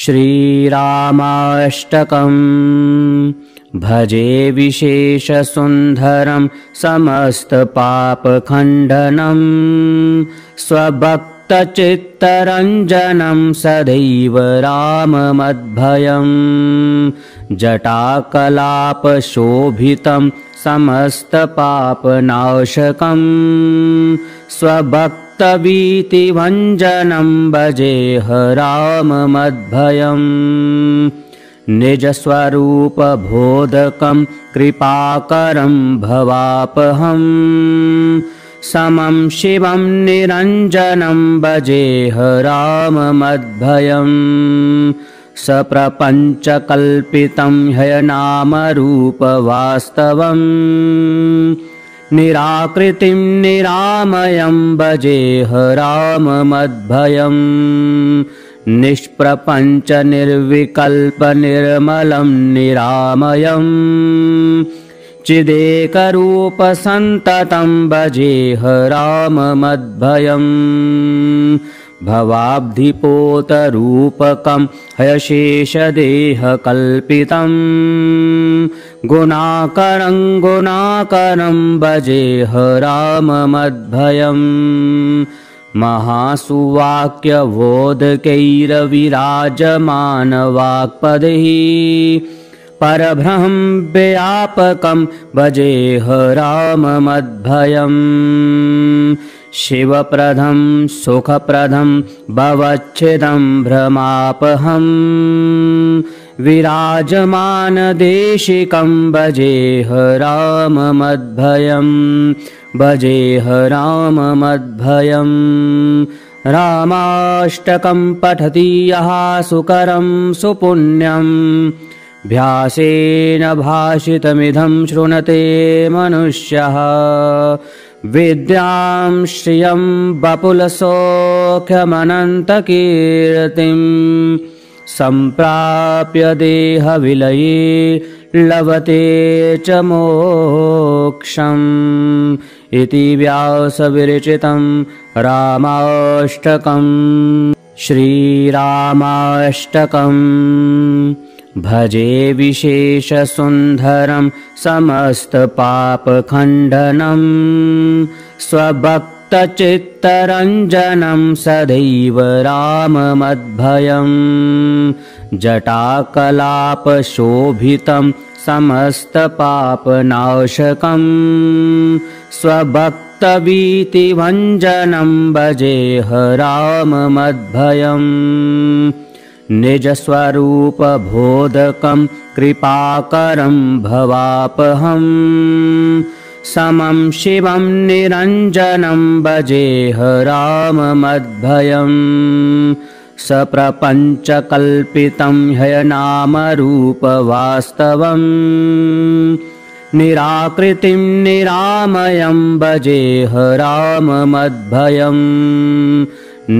श्रीरामाष्टकम् भजे विशेषसुन्दरं समस्तपापखण्डनं स्वभक्तचित्तरञ्जनं सदैव राममद्भयम् जटाकलापशोभितं समस्तपापनाशकं स्वभक्तभीतिभञ्जनं भजेह राममद्भयम् निजस्वरूपबोधकं कृपाकरं भवापहं समं शिवं निरञ्जनं भजेह राममद्भयम् सप्रपञ्चकल्पितं ह्यनामरूपवास्तवम् निराकृतिं निरामयं भजेह राममद्भयम् निष्प्रपञ्च निर्विकल्प निर्मलं निरामयं चिदेकरूप सन्ततं भजेह राममद्भयम् भवाब्धिपोतरूपकं हयशेषदेहकल्पितं गुणाकरं भजेह राममद्भयम् महासुवाक्यबोधकैरविराजमानवाक्पदैः परब्रह्मव्यापकं भजेह राममद्भयम् शिवप्रदं सुखप्रदं भवच्छिदं भ्रमापहम् विराजमानदेशिकं भजेह राममद्भयम् भजेह राममद्भयम् रामाष्टकं पठति यः सुकरं सुपुण्यं भ्यासेन भाषितमिदं शृणुते मनुष्यः विद्यां श्रियं वपुलसौख्यमनन्तकीर्तिं सम्प्राप्य देहविलये लभते च मोक्षम् इति व्यासविरचितं रामाष्टकम् श्रीरामाष्टकम् भजे विशेषसुन्दरं समस्तपापखण्डनं स्वभक्तचित्तरञ्जनं सदैव राममद्भयम् जटाकलापशोभितं समस्तपापनाशकं स्वभक्तभीतिभञ्जनं भजेह राममद्भयम् निजस्वरूपबोधकं कृपाकरं भवापहं समं शिवं निरञ्जनं भजेह राममद्भयम् सप्रपञ्चकल्पितं ह्यनामरूपवास्तवम् निराकृतिं निरामयं भजेह राममद्भयम्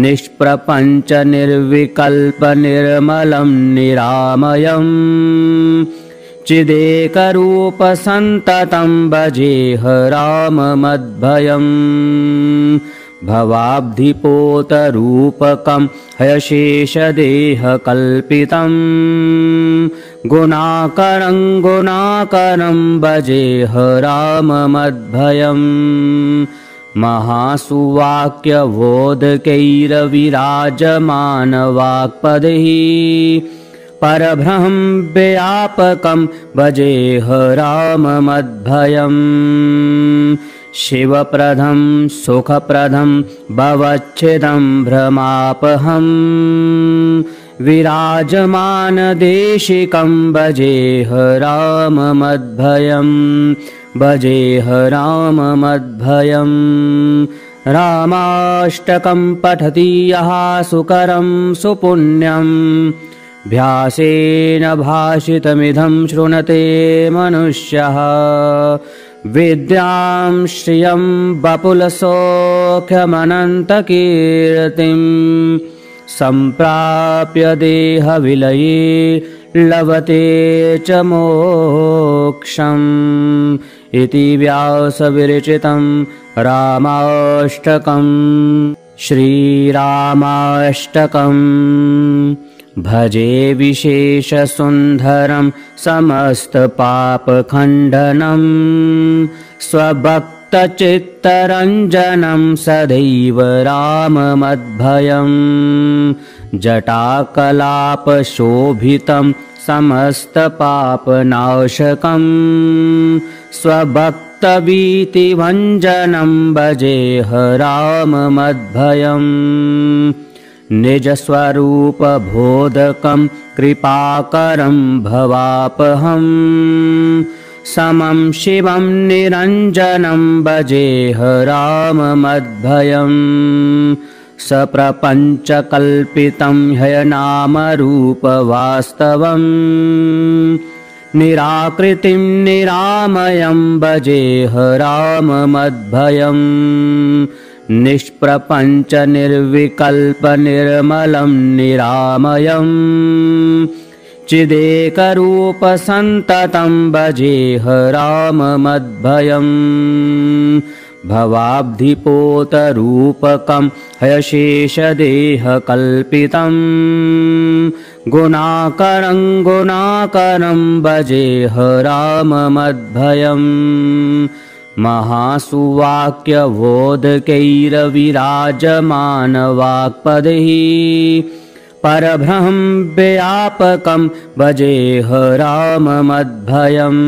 निष्प्रपञ्च निर्विकल्प निर्मलं निरामयं चिदेकरूप सन्ततं भजेह राममद्भयम् भवाब्धिपोतरूपकं हयशेषदेहकल्पितं गुणाकरं भजेह राममद्भयम् महासुवाक्यबोधकैरविराजमानवाक्पदैः परब्रह्मव्यापकं भजेह राममद्भयम् शिवप्रदं सुखप्रदं भवच्छिदं भ्रमापहम् विराजमानदेशिकं भजेह राममद्भयम् भजेह राममद्भयम् रामाष्टकं पठति यः सुकरं सुपुण्यं भ्यासेन भाषितमिदं शृणुते मनुष्यः विद्यां श्रियं वपुलसौख्यमनन्तकीर्तिं सम्प्राप्य देहविलये लभते च मोक्षम् इति व्यासविरचितं रामाष्टकम् श्रीरामाष्टकम् भजे विशेषसुन्दरं समस्तपापखण्डनं स्वभक्तचित्तरञ्जनं सदैव राममद्भयं जटाकलापशोभितं समस्तपापनाशकं स्वभक्तभीतिभञ्जनं भजेह राममद्भयम् निजस्वरूपबोधकं कृपाकरं भवापहं समं शिवं निरञ्जनं भजेह राममद्भयम् सप्रपञ्चकल्पितं ह्यनामरूपवास्तवं निराकृतिं निरामयं भजेह राममद्भयम् निष्प्रपञ्च निर्विकल्प निर्मलं निरामयं चिदेकरूप सन्ततं भजेह राममद्भयम् भवाब्धिपोतरूपकं हयशेषदेहकल्पितं गुणाकरं गुणाकरं भजेह राममद्भयम् महासुवाक्यबोधकैरविराजमानवाक्पदैः परब्रह्मव्यापकं भजेह राममद्भयम्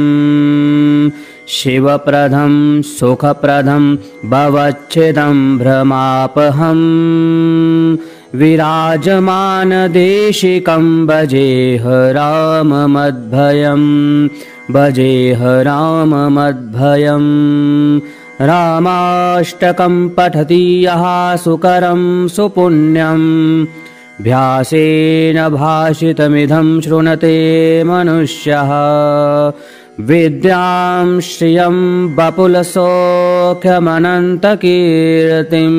शिवप्रदं सुखप्रदं भवच्छिदं भ्रमापहं विराजमानदेशिकं भजेह राममद्भयम् भजेह राममद्भयम् रामाष्टकं पठति यः सुकरं सुपुण्यं भ्यासेन भाषितमिदं शृणुते मनुष्यः विद्यां श्रियं वपुलसौख्यमनन्तकीर्तिं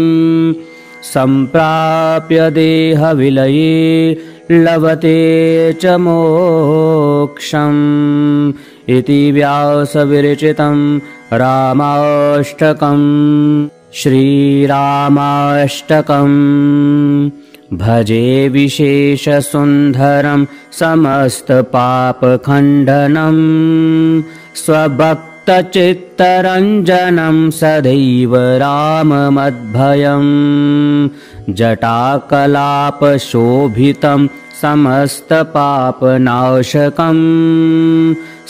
सम्प्राप्य देहविलये लभते च मोक्षम् इति व्यासविरचितं रामाष्टकम् श्रीरामाष्टकम् भजे विशेषसुन्दरं समस्तपापखण्डनं स्वभक्तचित्तरञ्जनं सदैव राममद्भयं जटाकलापशोभितं समस्तपापनाशकं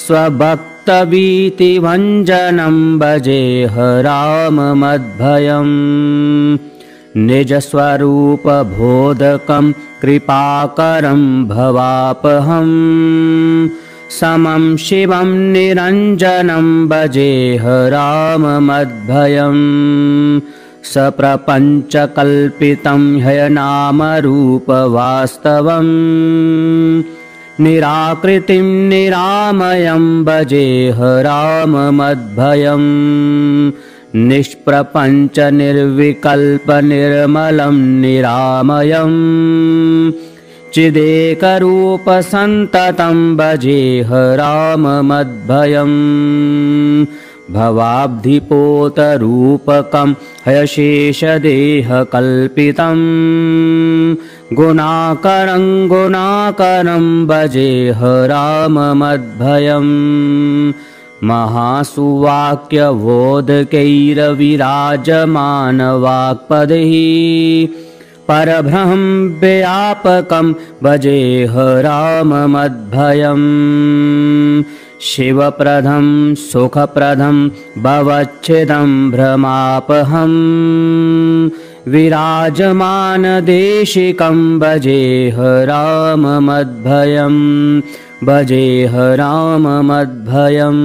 स्वभक्तभीतिभञ्जनं भजेह राममद्भयम् निजस्वरूपबोधकं कृपाकरं भवापहं समं शिवं निरञ्जनं भजेह राममद्भयम् सप्रपञ्चकल्पितं ह्यनामरूपवास्तवं निराकृतिं निरामयं भजेह राममद्भयम् निष्प्रपञ्च निर्विकल्प निर्मलं निरामयं चिदेकरूप सन्ततं भजेह राममद्भयम् भवाब्धिपोतरूपकं हयशेषदेहकल्पितं गुणाकरं गुणाकरं भजेह राममद्भयम् महासुवाक्यबोधकैरविराजमानवाक्पदैः परब्रह्मव्यापकं भजेह राममद्भयम् शिवप्रदं सुखप्रदं भवच्छिदं भ्रमापहं विराजमानदेशिकं भजेह राममद्भयम् भजेह राममद्भयम्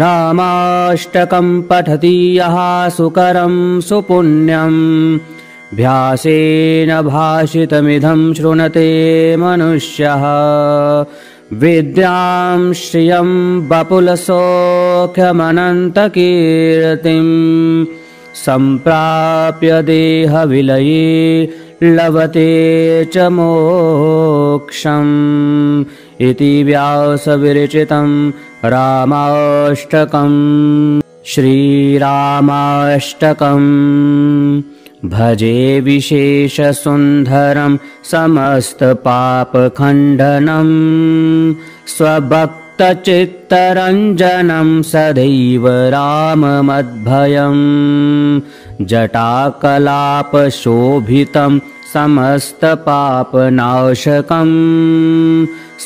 रामाष्टकं पठति यः सुकरं सुपुण्यं भ्यासेन भाषितमिदं शृणुते मनुष्यः विद्यां श्रियं वपुलसौख्यमनन्तकीर्तिं सम्प्राप्य देहविलये लभते च मोक्षम् इति व्यासविरचितं रामाष्टकम् श्रीरामाष्टकम् भजे विशेषसुन्दरं समस्तपापखण्डनं स्वभक्तचित्तरञ्जनं सदैव राममद्भयं जटाकलापशोभितं समस्तपापनाशकं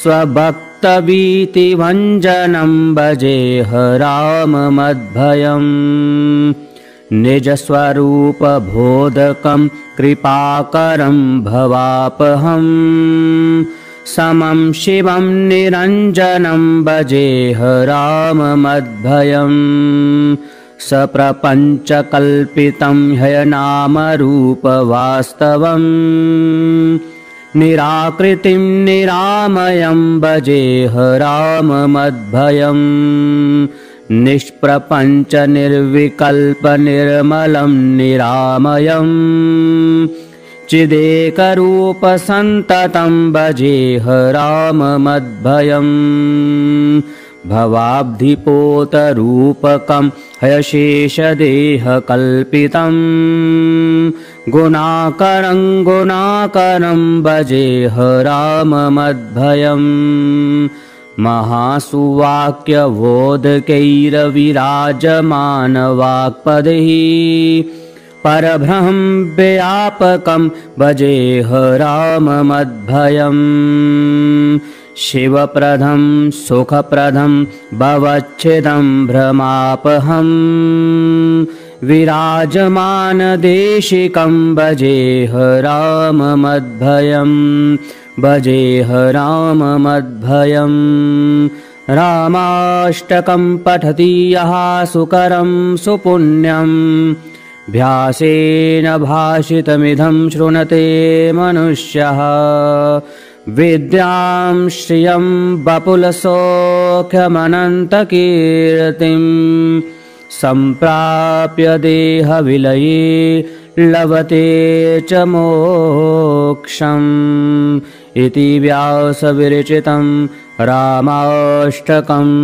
स्वभक्तभीतिभञ्जनं भजेह राममद्भयम् निजस्वरूपबोधकं कृपाकरं भवापहं समं शिवं निरञ्जनं भजेह राममद्भयम् सप्रपञ्चकल्पितं ह्यनामरूपवास्तवम् निराकृतिं निरामयं भजेह राममद्भयम् निष्प्रपञ्च निर्विकल्प निर्मलं निरामयं चिदेकरूप सन्ततं भजेह राममद्भयम् भवाब्धिपोतरूपकं हयशेषदेहकल्पितं गुणाकरं गुणाकरं भजेह राममद्भयम् महासुवाक्यबोधकैरविराजमानवाक्पदैः परब्रह्म व्यापकं भजेह राममद्भयम् शिवप्रदं सुखप्रदं भवच्छिदं भ्रमापहं विराजमानदेशिकं भजेह राममद्भयम् भजेह राममद्भयम् रामाष्टकं पठति यः सुकरं सुपुण्यम् भ्यासेन भाषितमिदं शृणुते मनुष्यः विद्यां श्रियं वपुलसौख्यमनन्तकीर्तिं सम्प्राप्य देहविलये लभते च मोक्षम् इति व्यासविरचितं रामाष्टकम्।